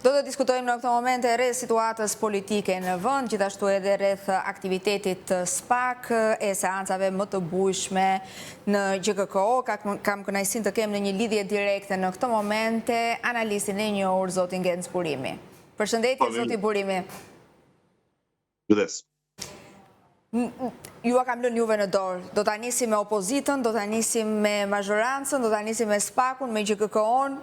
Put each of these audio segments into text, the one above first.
Do të diskutojmë në këto momente rreth situatës politike në vend, gjithashtu edhe rreth aktivitetit SPAK e seancave më të bujshme në GKKO. Kam kënaqësinë të kem në një lidhje direkte në këto momente analistin e njohur zotin Genc Burimi. Përshëndetje zoti Burimi. Ju a kam lënë juve në dorë. Do ta nisim me opozitën, do ta nisim me mazhorancën, do ta nisim me SPAK-un, me GKKO-n.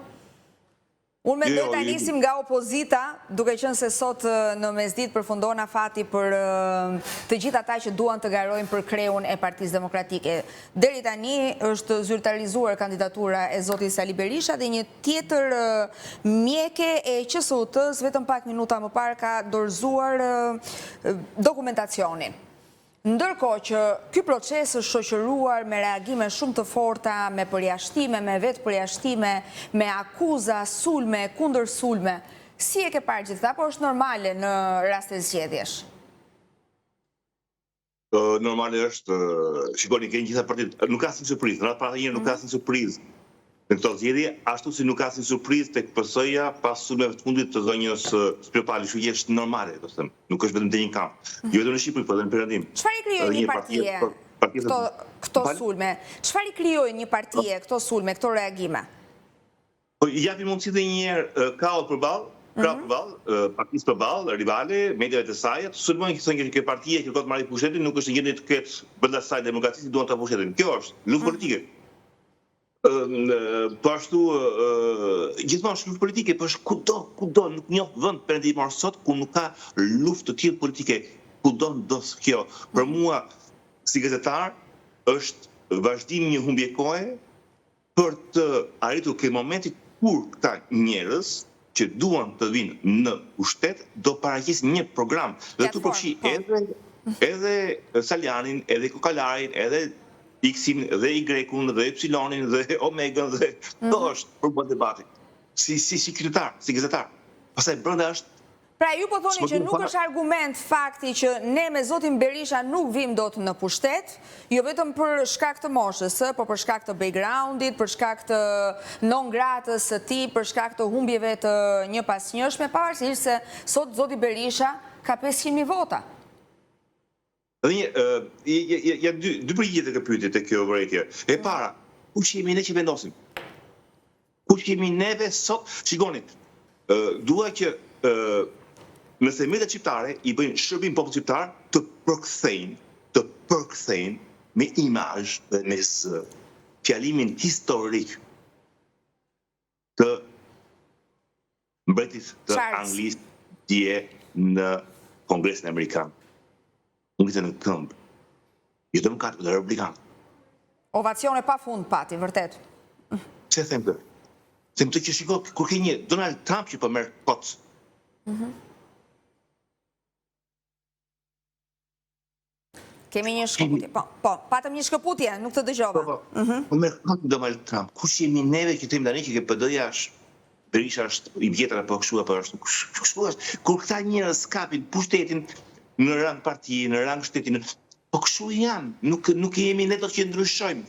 Unë mendoj ta nisim nga opozita, duke qenë se sot në mesditë përfundon afati për të gjithë ata që duan të garojnë për kreun e Partisë Demokratike. Deri tani është zyrtarizuar kandidatura e zotit Sali Berisha dhe një tjetër mjeke e QSUT-s vetëm pak minuta më parë ka dorëzuar dokumentacionin. Ndërkohë që ky proces është shoqëruar me reagime shumë të forta, me përjashtime, me vetë përjashtime, me akuza, sulme, kundër sulme, si e ke parë gjitha, apo është normale në rast e zgjedhjesh? Normale është, shikoni, kënë gjitha partitë, nuk ka asnjë surprizë, në atë para njërë nuk ka asnjë surprizë në këto zgjedhje, ashtu si nuk ka asnjë surprizë tek PS-ja pas sulmeve të fundit të zonjës Spirtali, që është normale, do të them, nuk është vetëm te një kamp. Jo vetëm në Shqipëri, por edhe në Perëndim. Çfarë i krijoi një partie këto sulme? Çfarë i krijoi një partie këto sulme, këto reagime? Po japi mundësi edhe një herë kraut përballë, partisë përballë, rivale, mediave të saj, të sulmojnë që thonë që partia kërkon të marrë pushtetin, nuk është në gjendje të ketë brenda saj demokracisë që duan ta pushtetin. Kjo është luftë politike. Po ashtu, gjithmonë është luftë politike, po është kudo, nuk njoh vend perëndimor sot ku nuk ka luftë të tillë politike, kudo ndos kjo. Për mua, si gazetar, është vazhdim një humbje kohe për të arritur ke momenti kur këta njerëz që duan të vinë në pushtet do paraqesin një program dhe tu përfshi edhe Salianin, edhe Kokalarin, edhe X-in dhe Y-un dhe Y-in dhe Omega dhe to është për bërë debati. Si kryetar, si gazetar. Pastaj brenda është. Pra ju po thoni që nuk është argument fakti që ne me zotin Berisha nuk vim dot në pushtet, jo vetëm për shkak të moshës, por për shkak të backgroundit, për shkak të non gratës së tij, për shkak të humbjeve të një pasnjëshme, pavarësisht se sot zoti Berisha ka 500.000 vota. Janë dy përgjigje të pyetjes të kjo vërejtje. E para, kush jemi ne që vendosim? Kush jemi neve sot? Shikoni, dua që nëse mediat shqiptare i bëjnë shërbim popullit shqiptar të përkthejnë me imazh dhe me fjalimin historik të mbretit të Anglisë dje në Kongresin Amerikan. Ngritën në këmbë. Jo demokratë, dhe republikanë. Ovacione pa fund pati, vërtet. Pse them këtë? Them të që shiko, kur ke një Donald Trump që po merr kot. Kemi një shkëputje. Po, patëm një shkëputje, nuk të dëgjova. Po merr kot Donald Trump. Kush jemi neve që them tani që ke PD-ja është Berisha është i vjetër apo kështu apo është kështu është. Kur këta njerëz kapin pushtetin në rang partie, në rang shteti, po kështu janë, nuk jemi ne do që ndryshojmë.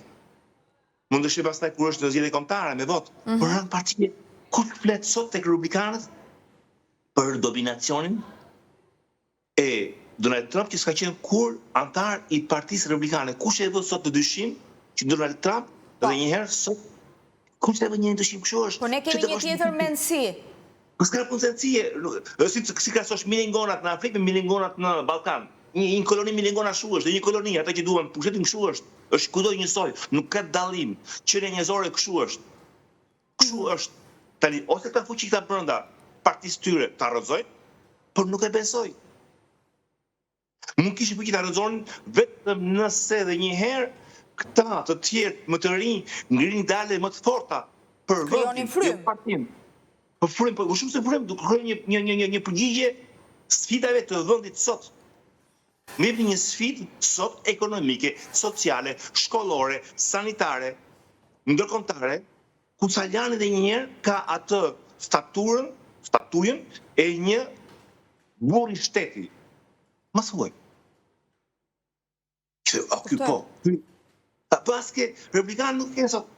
Mund të shih pastaj kur është në zgjedhje kombëtare me votë, por rang partie, kur flet sot tek republikanët për dominacionin e Donald Trump që s'ka qenë kur antar i Partisë Republikane. Kush e vë sot të dyshim që Donald Trump edhe një herë sot kush e vë një dyshim kështu është. Po ne kemi një tjetër mendësi. Po s'ka punësie, si krahasosh milingonat në Afrikë me milingonat në Ballkan. Një koloni milingona shu është, dhe një koloni ata që duan pushtetin kështu është. Është kudo njësoj, nuk ka dallim. Qenia njerëzore kështu është. Kështu është. Tani ose ka fuqi këta brenda partisë tyre ta rrezojnë, por nuk e besoj. Nuk kishin fuqi ta rrezonin vetëm nëse edhe një herë këta të tjerë më të rinj ngrihin dale më të forta për vendin. Po frym, po shumë se frym, duke kërkuar një përgjigje sfidave të vendit sot. Ne jemi një sfidë sot ekonomike, sociale, shkollore, sanitare, ndërkombëtare, ku Saliani edhe një herë ka atë statujën e një burri shteti. Mos thuaj. Ky po. Paske republikanë nuk kanë sot.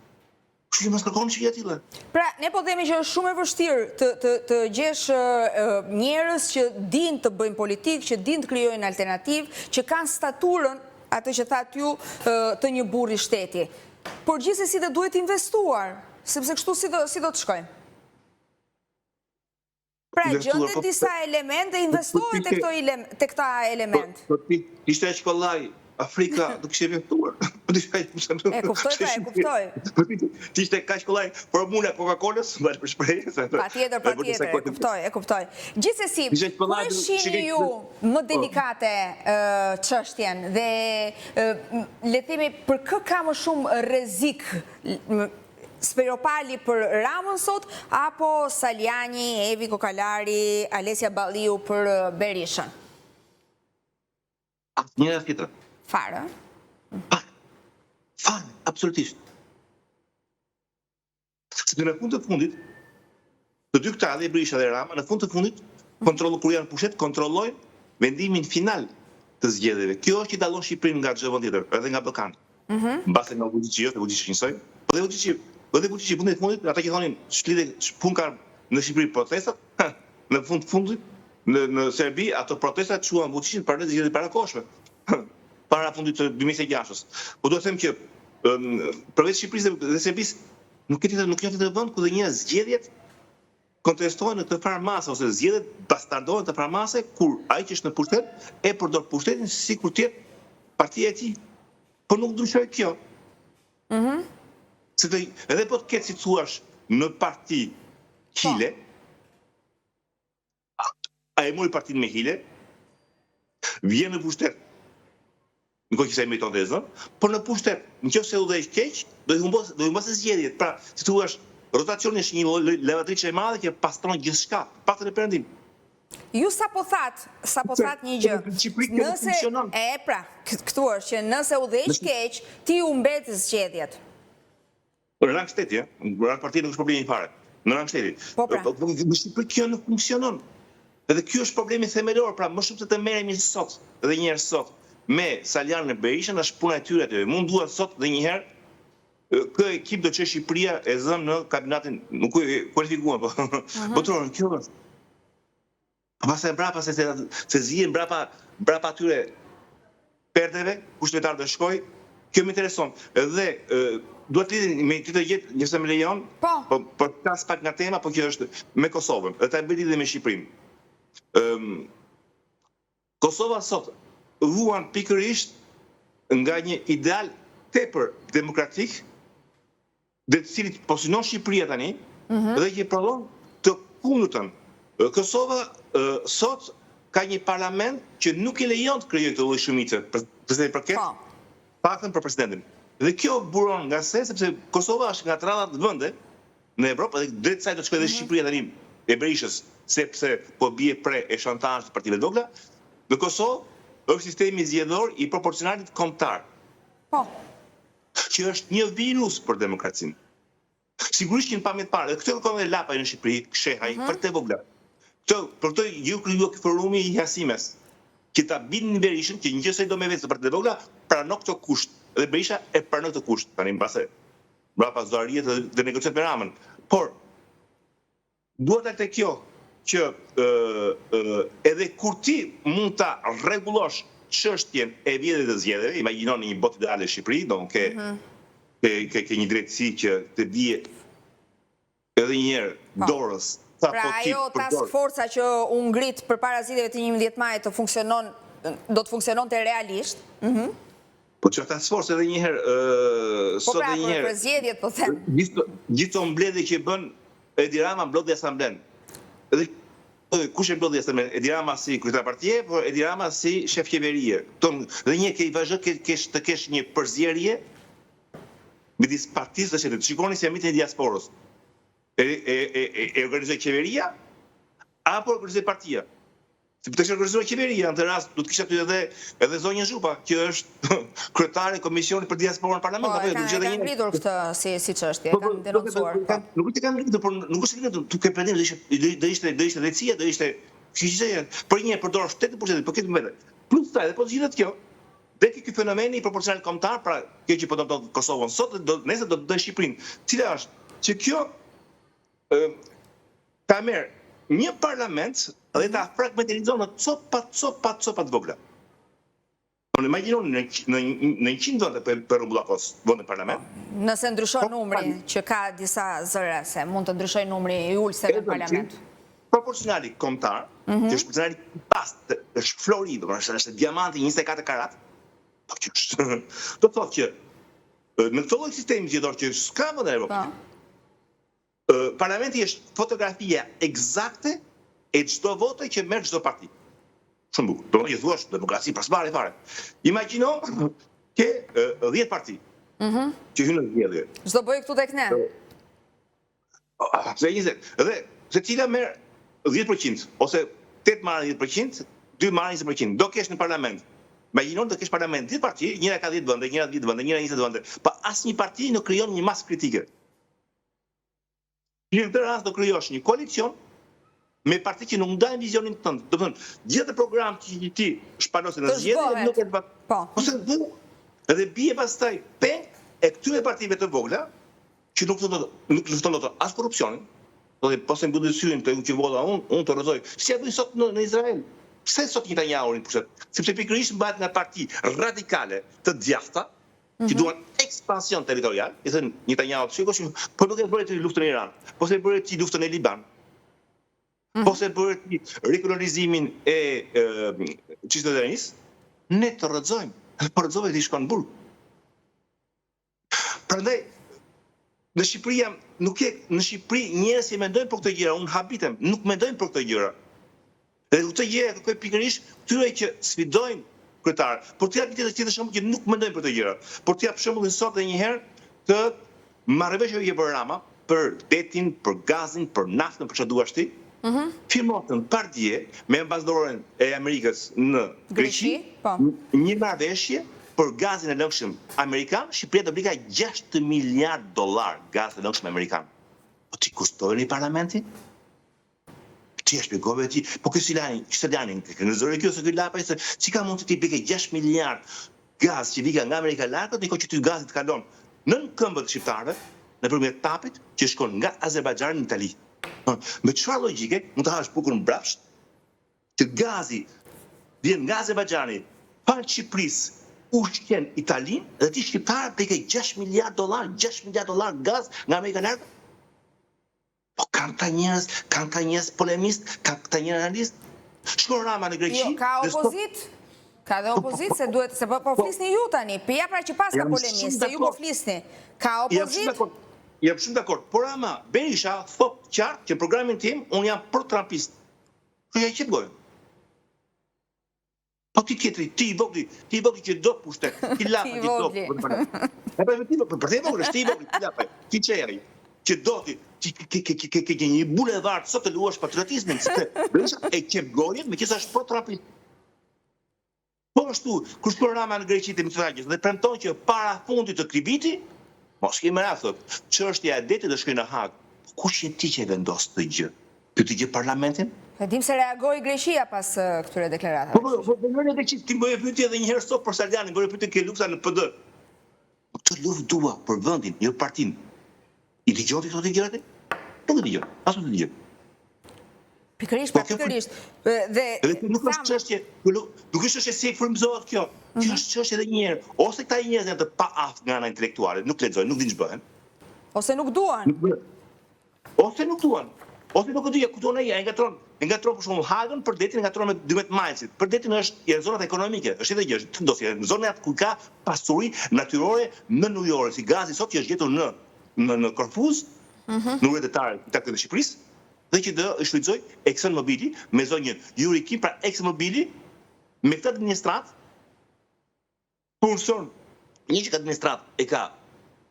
Kështu që mos kërkojmë çështje të tilla. Pra, ne po themi që është shumë e vështirë të gjesh njerëz që dinë të bëjnë politikë, që dinë të krijojnë alternativë, që kanë staturën, atë që thatë ju, të një burri shteti. Por gjithsesi dhe duhet investuar, sepse kështu si do të shkojmë. Pra, gjendet disa elemente, investohet te këta element. Ishte e shkollaj, Afrika do kishte investuar. E kuptoj. Ishte ka shkollaj formula Coca-Colës, mbaj për shprehje. Patjetër, e kuptoj. Gjithsesi, ku e shihni ju më delikate çështjen dhe le të themi për kë ka më shumë rrezik Speropali për Ramën sot, apo Saljani, Evi Kokalari, Alesja Balliu për Berishën? Njëra tjetër. Fare? Fare, absolutisht. Sepse në fund të fundit, të dy këta dhe Berisha dhe Rama, në fund të fundit, kur janë pushet, kontrollojnë vendimin final të zgjedhjeve. Kjo është që dallon Shqipërinë nga çdo vend tjetër, edhe nga Ballkani. Mbase nga Vučići njësoj, po dhe Vučići fundit ata që thonin pun ka në Shqipëri protestat, në fundit në Serbi ato protestat quhen Vučićin për zgjedhjet e parakohshme. Para fundit të 2026-s. Po do të them që përveç Shqipërisë dhe Serbisë nuk janë të vend ku dhe një zgjedhjet kontestohen në të farmase ose zgjedhjet bastardohen të farmase kur ai që është në pushtet e përdor pushtetin sikur të jetë partia e tij. Po nuk ndryshoi kjo. Sepse edhe po të ketë si thuash në parti hile, a e mori partinë me hile, vjen në pushtet, në kohë që sa i meriton të zënë, por në pushtet, nëse udhëheq keq, do i humbosë zgjedhjet. Pra, si thuash, rotacioni është një levatriçe e madhe që pastron gjithçka, paktën e perëndim. Ju sa po that një gjë. Nëse këtu është që nëse udhëheq keq, ti u mbet zgjedhjet. Në rang shteti, në rang partie nuk është problemi fare. Në rang shteti. Në Shqipëri kjo nuk funksionon. Edhe kjo është problemi themelor, pra më shumë se të merremi sot, edhe një herë sot, me Saljanin e Berishën, është puna e tyre aty. Mund duhet sot dhe një herë kë ekip do të çë Shqipëria e zëm në kabinatin, nuk e kualifikuan, po botëror, kjo është. Pastaj brapa se zihen brapa atyre perdeve, kushtetar të shkoj, kjo më intereson. Edhe duhet të lidhemi me këtë gjë, nëse më lejon, po tas pak nga tema, po kjo është me Kosovën, dhe ta bëj lidhje me Shqipërinë. Kosova sot vuan pikërisht nga një ideal tepër demokratik, dhe të cilit po synon Shqipëria tani, dhe që prodhon të kundërtën. Kosova sot ka një parlament që nuk i lejon të krijojë të lloj shumice për përket paktën për presidentin. Dhe kjo buron nga sepse Kosova është nga të radhat vende në Evropë, dhe drejt saj do të shkojë edhe Shqipëria tani e Berishës, sepse po bie pre e shantazh të partive të vogla. Në Kosovë është sistemi zgjedhor i proporcionalit kombëtar. Që është një virus për demokracinë. Sigurisht që në pamje të parë, dhe këtë kërkon dhe Lapaj në Shqipëri, kshehaj, për të vogla. Për këtë ju kriju forumi i Jasimes, që ta bindin Berishën, që nëse do me vetë për të vogla, pranon këto kusht. Dhe Berisha e pranon këtë kusht, tani mbase brapa zotëriet dhe negociat me Ramën. Por duhet atë kjo që edhe kur ti mund ta rregullosh çështjen e vjedhjes të zgjedhjeve, imagjinoni një botë ideale Shqipëri, do ke një drejtësi që të bie edhe një herë dorës. Pra ajo task forca që u ngrit përpara zgjedhjeve të 11 majit do të funksiononte realisht. Po që task force edhe një herë sot edhe një herë. Po pra, për zgjedhjet po them. Gjithë mbledhje që bën Edi Rama mblodhi asamblen. Edhe kush e mblodhi asamblen? Edi Rama si kryetar partie, por Edi Rama si shef qeverie. Dhe një ke i vazhdo të kesh një përzierje midis partisë dhe shtetit. Shikoni si janë e diasporës. E organizoj qeveria apo organizoj partia? Se për të kështë organizoj qeveria, në të rast du të kishtë aty edhe zonjën Zhupa, që është kryetare Komisionit për diasporën në parlament. Po, e kanë ngritur këtë si çështje, e kanë denoncuar. Nuk e kanë ngritur, por nuk është ngritur, tuk e pendim, do ishte drejtësia, do ishte për një përdor shtetit për shtetit, për këtë mbete. Plus taj, dhe po të gjithet kjo, Dhe ky fenomeni proporcional kombëtar, pra kjo që po do të thotë Kosovën sot, nesër do të bëjë Shqipërinë. Cila është që kjo ta merr një parlament dhe ta fragmenterizon në copa të vogla. Unë imagjinoni në 100 vende për rrumbullakos vende parlament. Nëse ndryshon numri, që ka disa zëre, se mund të ndryshoj numri i ulse në parlament. Proporcionali kombëtar, që është proporcionali past, është Florida, është diamanti 24 karat. Do të thotë që në këtë lloj sistemi zgjedhor që s'ka vend në Evropë, parlamenti është fotografia eksakte e çdo vote që merr çdo parti. Shumë bukur. Do të thuash demokraci pasbare fare. Imagjino ke 10 parti që hynë në zgjedhje. Çdo bëj këtu tek ne. Dhe secila merr 10% ose 8 marrin 10%, 2 marrin 20%. Do kesh në parlament. Imagjino do kesh parlament 10 parti, njëra ka 10 vende, njëra 10 vende, njëra 20 vende. Pa asnjë parti nuk krijon një masë kritike. Në këtë rast do krijosh një koalicion me parti që nuk ndajnë vizionin tënd. Do të thonë, gjithë program që ti shpalosin në zgjedhje nuk e të po. Ose edhe bie pastaj peng e këtyre partive të vogla që nuk lufton dot as korrupsionin. Do të pas e mbylli syrin te që vota unë të rrezoj. Si e bëjnë sot në Izrael? Pse sot Netanyahu pushtet? Sepse pikërisht mbahet nga parti radikale të djathta që duan ekspansion territorial. I thënë Netanyahu, shikosh, po nuk e bëre ti luftën në Iran, po se bëre ti luftën në Liban. Po se bëre ti rikolonizimin e Cisjordanisë, ne të rrezojmë. Po rrezove ti shkon në burg. Prandaj në Shqipëri në Shqipëri njerëz që mendojnë për këtë gjëra, unë habitem, nuk mendojnë për këtë gjëra. Dhe këtë gjëra kërkoj pikërisht këtyre që sfidojnë kryetar. Por të jap një tjetër shembull që nuk mendojnë për këtë gjëra. Por të jap shembullin sot edhe një herë të marrëveshjeve që bën Rama për detin, për gazin, për naftën, për çfarë duash ti. Firmotën pardje me ambasadoren e Amerikës në Greqi, një marrëveshje për gazin e lëngshëm amerikan. Shqipëria do blika $6 miliardë gaz e lëngshëm amerikan. Po ti kushtoj në parlamenti? Ti e shpjegove ti, po ky Silani, në zëre kjo se ky lapaj se çka mund të ti blike 6 miliardë gaz që vika nga Amerika e Lagët, niko që ty gazit kalon nën këmbët shqiptarëve nëpërmjet tapit që shkon nga Azerbajxhani në Itali. Me çfarë logjike mund të hash bukën mbrapsht që gazi vjen nga Azerbajxhani pa Shqipërisë ushqen Italinë dhe ti shqiptar blike $6 miliardë gaz nga Amerika e Lagët? Po kanë ta njerëz polemist, kanë ta njerëz analist. Shkon Rama në Greqi. Jo, ka opozit. Ka dhe opozit se duhet se po flisni ju tani. Ja pra që pas ka polemist, se ju po flisni. Ka opozit. Jam shumë dakord. Por Rama Berisha thot qartë që në programin tim unë jam pro trampist. Kjo ja qep gojën. Po ti tjetri, ti i vogli që do pushtet, ti lapa që do. Për te vogli, ti i vogli, ti lapa, ti qeri. Që do ti ke një bulevard sot të luash patriotizmin, Berisha e qep gojën me qësa është pro trampist. Po ashtu, kur shkon Rama në Greqi të Mitsotakis dhe premton që para fundit të këtij mos kemi radhë, çështja e detit do shkojë në Hag. Kush je ti që e vendos këtë gjë? Ti gjë parlamentin? E dim se reagoi Greqia pas këtyre deklaratave. Po në Greqi ti më e pyetje edhe një herë sot për Saljanin, më e pyetje ke lufta në PD. Këtë luftë dua për vendin, jo partinë. I dëgjoni këto gjëra? Po dëgjoj. As nuk dëgjoj. Pikërisht, pikërisht. Dhe nuk është çështje, nuk është çështje si e frymëzohet kjo. Kjo është çështje edhe një herë, ose këta njerëz janë të paaftë nga ana intelektuale, nuk lexojnë, nuk dinë ç'bëhen. Ose nuk duan. Ose nuk duan. Ose nuk e di, kupton ai, e ngatron për shembull Hagën për detin, e ngatron me 12 majcit. Për detin është zonat ekonomike, është edhe gjë, të ndosje, në zonat ku ka pasuri natyrore më ujore, si gazi sot që është gjetur në Korfuz, në uret detare të taktë të Shqipërisë, dhe që do e shfrytëzoj ExxonMobili me zonjën Yuri Kim, pra ExxonMobili me këtë administrat punëson një që administrat e ka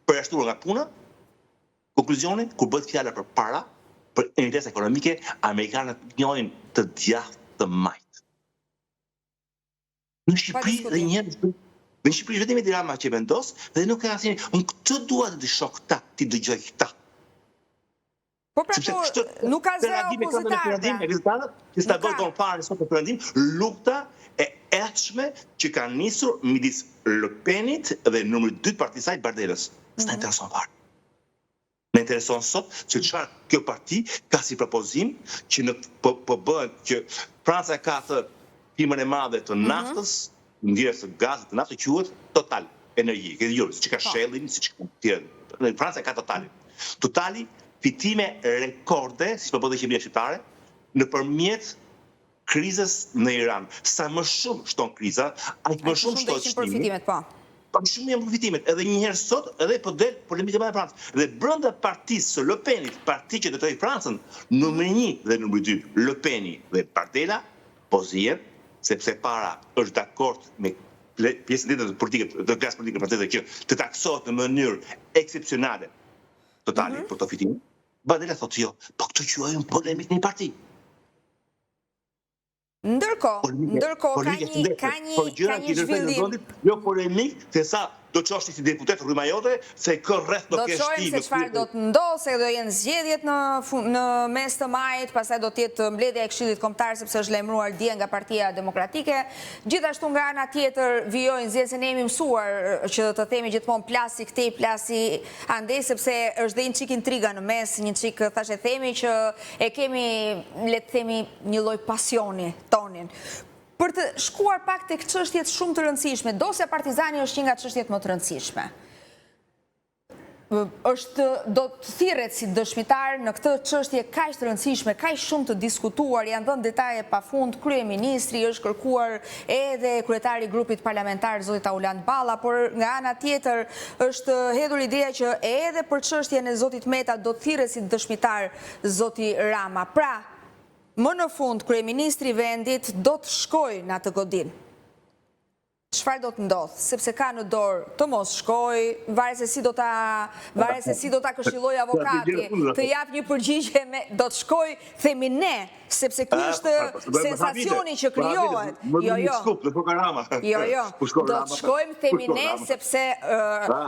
përjashtuar nga puna, konkluzioni, kur bëhet fjala për para, për interes ekonomike, amerikanët njohin të djathtë të majt. Në Shqipëri dhe njerëz në Shqipëri vetëm Edi Rama që vendos dhe nuk ka asnjë, unë këtë dua të shoh këta, ti dëgjoj këta. Po pra po, nuk ka zë opozitar. Që sta bërë tonë parë sot në përëndim, lufta e erçme që ka nisur midis Le Penit dhe numri 2 partisaj Bardelës. S'na intereson parë. Në intereson sot që çfarë kjo parti ka si propozim që po bëhet që Franca ka të firmën e madhe të naftës, ndjerës të gazit të naftë, quhet Total Energi, që ka Shellin, siç ka tjerë. Franca ka Totalin. Totali fitime rekorde, si po dhe qeveria shqiptare, nëpërmjet krizës në Iran. Sa më shumë shton kriza, aq më shumë shton përfitimet, po. Po shumë janë përfitimet. Edhe një herë sot, edhe po del polemika me Francën. Dhe brenda partisë së Le Penit, parti që detoj Francën, numri 1 dhe numri 2, Le Peni dhe Bardella, po zihen, sepse para është dakord me pjesën tjetër të politikës, të klasës politike franceze që të taksohet në mënyrë eksepsionale Totali për të fitimin. Bardella thotë jo, po këtë quajmë polemik në një parti. Ndërkohë ka një zhvillim. Jo polemik, se sa do të qoshti si deputet rryma jote, se kë rreth do kesh ti. Do të shojmë se çfarë do të ndodhë, se do jenë zgjedhjet në mes të majit, pastaj do të jetë mbledhja e Këshillit Kombëtar sepse është lajmëruar dje nga Partia Demokratike. Gjithashtu nga ana tjetër vijojnë zgjedhje, ne jemi mësuar që të themi gjithmonë plasi këtej, plasi andej, sepse është dhe një çik intriga në mes, një çik thashë themi që e kemi, le të themi, një lloj pasioni tonin. Për të shkuar pak tek çështjet shumë të rëndësishme, dosja Partizani është një nga çështjet më të rëndësishme. Do të thirret si dëshmitar në këtë çështje kaq të rëndësishme, kaq shumë të diskutuar, janë dhënë detaje pafund, kryeministri është kërkuar edhe kryetari i grupit parlamentar zoti Auland Balla, por nga ana tjetër është hedhur ideja që edhe për çështjen e zotit Meta do të thirret si dëshmitar zoti Rama. Pra, më në fund, kryeministri i vendit do të shkojë në atë godin. Çfarë do të ndodhë? Sepse ka në dorë të mos shkojë, varet se si do ta këshillojë avokati, të jap një përgjigje me do të shkojë, themi ne, sepse ky është sensacioni që krijohet. Jo, do të shkojmë, themi ne, sepse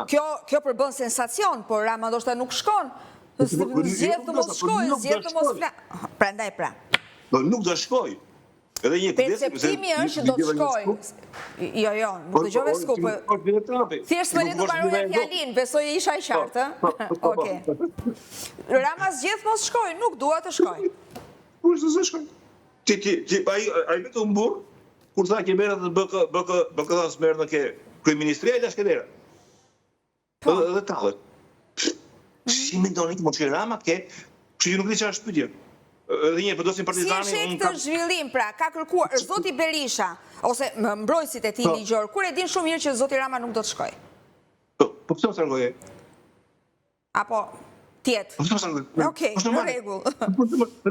kjo përbën sensacion, por Rama ndoshta nuk shkon. Zgjedh të mos shkojë, zgjedh të mos flasë. Prandaj pra. Nuk do shkoj. Perceptimi është do të shkoj. Jo, nuk dëgjove skupë. Thjesht më le të mbaroj fjalin, besoj isha i qartë. Okej. Rama zgjedh mos shkoj, nuk dua të shkoj. Kush do të shkoj? Ai vetë u burr, kur tha që merret të bëkë merret në kryeministria e Lashkëdera. Dhe tallet. Si mendoni që mos që Rama ke, që nuk di çfarë është pyetja. Edhe një përdosin Partizani. Si e sheh këtë zhvillim, pra, ka kërkuar zoti Berisha ose mbrojtësit e tij ligjor, kur e din shumë mirë që zoti Rama nuk do të shkojë. Po pse mos largoje? Apo tjetër. Po pse mos largoje? Okej, në rregull.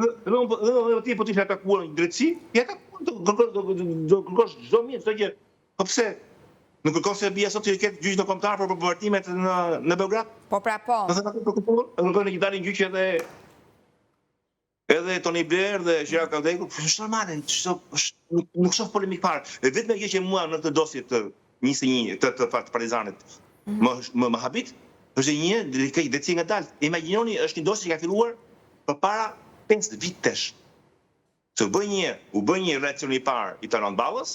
Edhe ti po ti flet takuar në drejtësi, ja ka do kërkosh çdo mirë, çdo gjë. Po pse? Nuk kërkon se bia sot që ketë gjyq në kombëtar për bombardhimet në Beograd? Po pra po. Nëse ata preokupohen, kërkojnë që dalin gjyq edhe Tony Blair dhe Gerald Caldeco, është normale, nuk shoh polemik fare. Vetëm gjë që mua në këtë dosje të 21 të Partizanit më habit, është një drejtësi nga dalë. Imagjinoni, është një dosje që ka filluar përpara 5 vitesh. Se u bë një reakcion i parë i Auland Ballës,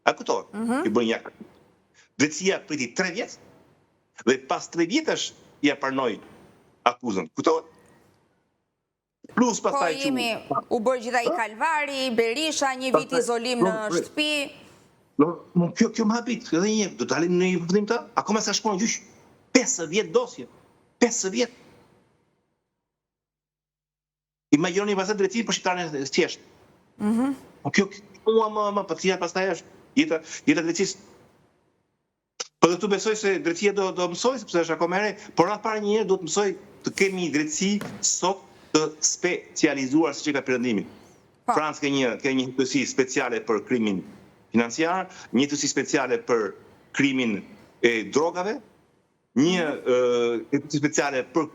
a kuptohet? I bën një drejtësia priti 3 vjet dhe pas 3 vjetësh ja pranoi akuzën. Kuptohet? Plus pastaj u bërë gjithaj Kalvari, Berisha, një vit izolim në shtëpi. Kjo më habit, edhe një, do dalim në një përfundim ta, akoma sa shkon gjyq, 5 vjet dosje, 5 vjet. Imagjinoni pastaj drejtësi për shqiptarën e thjeshtë. Kjo mua pacia pastaj është jeta drejtësisë. Po dhe tu besoj se drejtësia do mësoj, sepse është akoma e re, por rreth para një herë do të mësoj të kemi një drejtësi sot të specializuar siç e ka Perëndimi. Franca ka një hetuesi speciale për krimin financiar, një hetuesi speciale për krimin e drogave, një hetuesi speciale për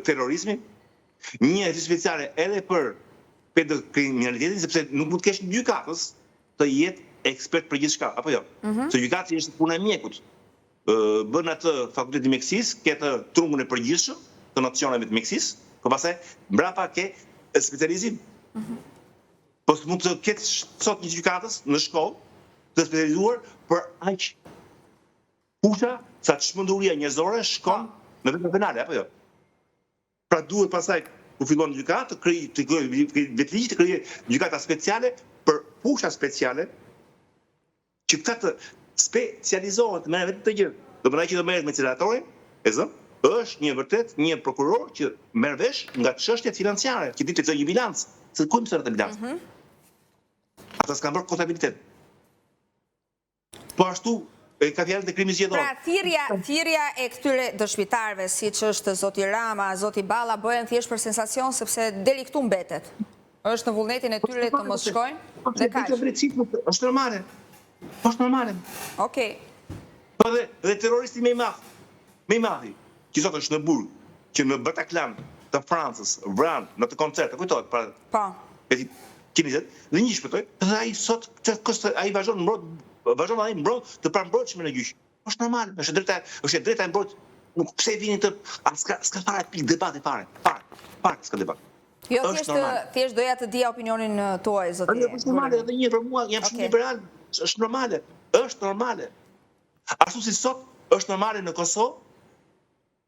terrorizmin, një hetuesi speciale edhe për pedokriminalitetin, sepse nuk mund të kesh një gjykatës të jetë ekspert për gjithçka, apo jo? Se gjykatësi është puna e mjekut. Bën atë fakulteti i mjekësisë, ketë trungun e përgjithshëm, të nacioneve të mjekësisë, po pastaj mbrapa ke specializim. Po mund të ketë sot një gjykatës në shkollë të specializuar për aq pusha sa çmenduria njerëzore shkon në vepra penale apo jo. Pra duhet pastaj ku fillon gjykatë të krijojë vetligj, të krijojë gjykata speciale për pusha speciale që këta të specializohen të merren vetëm të gjë. Do të thotë që do merret me cilatorin, e zë, është një prokuror që merr vesh nga çështjet financiare, që ditë të një bilanc, se ku mëson të bilanc. Ata s'kan bërë kontabilitet. Po ashtu ka fjalën e krimit zgjedhor. Pra thirrja e këtyre dëshmitarëve, siç është zoti Rama, zoti Balla, bëhen thjesht për sensacion sepse deri këtu mbetet. Është në vullnetin e tyre të mos shkojnë dhe kaq. Është normale. Është normale. Okej. Po dhe terroristi më i madh, që sot është në Burg, që në Bataclan të Francës vran në të koncerte, kujtohet para. Po. Dhe një shpëtoi, dhe ai sot ai vazhdon mbrojt të pambrojtshëm në gjyq. Është normal, është drejta e mbrojt. Nuk pse vini të s'ka fare pikë debati fare. Fare s'ka debat. Jo, thjesht doja të dija opinionin tuaj, zoti. Është normale, edhe një për mua jam shumë liberal, është normale. Është normale. Ashtu si sot është normale në Kosovë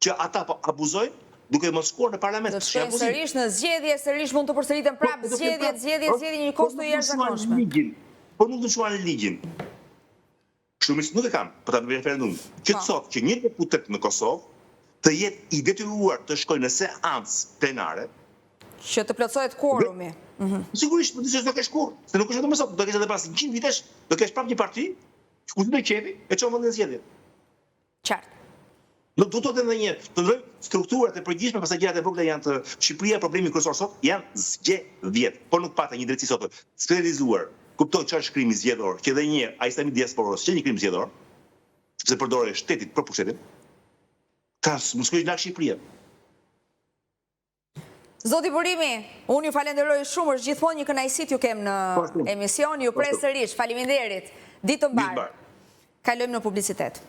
që ata po abuzojnë duke mos shkuar në parlament. Do të shkojnë sërish në zgjedhje, sërish mund të përsëriten prapë zgjedhje një kosto i jashtëzakonshme. Po nuk ndryshuan ligjin. Shumica nuk e kanë për ta bërë referendum. Që të thotë që një deputet në Kosovë të jetë i detyruar të shkojë në seancë plenare, që të plotësohet quorumi. Sigurisht, do kesh kur, se nuk është vetëm sot, do kesh edhe pas 100 vitesh, do kesh prapë një parti, ku do qefi e çon vendin zgjedhje. Qartë. Nuk do të thotë edhe një, të ndrojmë strukturat e përgjithshme, pastaj gjërat e vogla janë të Shqipëria, problemi kryesor sot janë zgjedhjet. Po nuk pata një drejtësi sot specializuar. Kuptoj çfarë është krimi zgjedhor, që edhe një ai stami diasporos, që një krim zgjedhor, sepse përdorë shtetit për pushtetin. Ka mos shkojë nga Shqipëria. Zoti Burimi, unë ju falenderoj shumë, është gjithmonë një kënaqësi t'ju kem në emision, ju pres sërish. Faleminderit. Ditë të mbarë. Kalojmë në publicitet.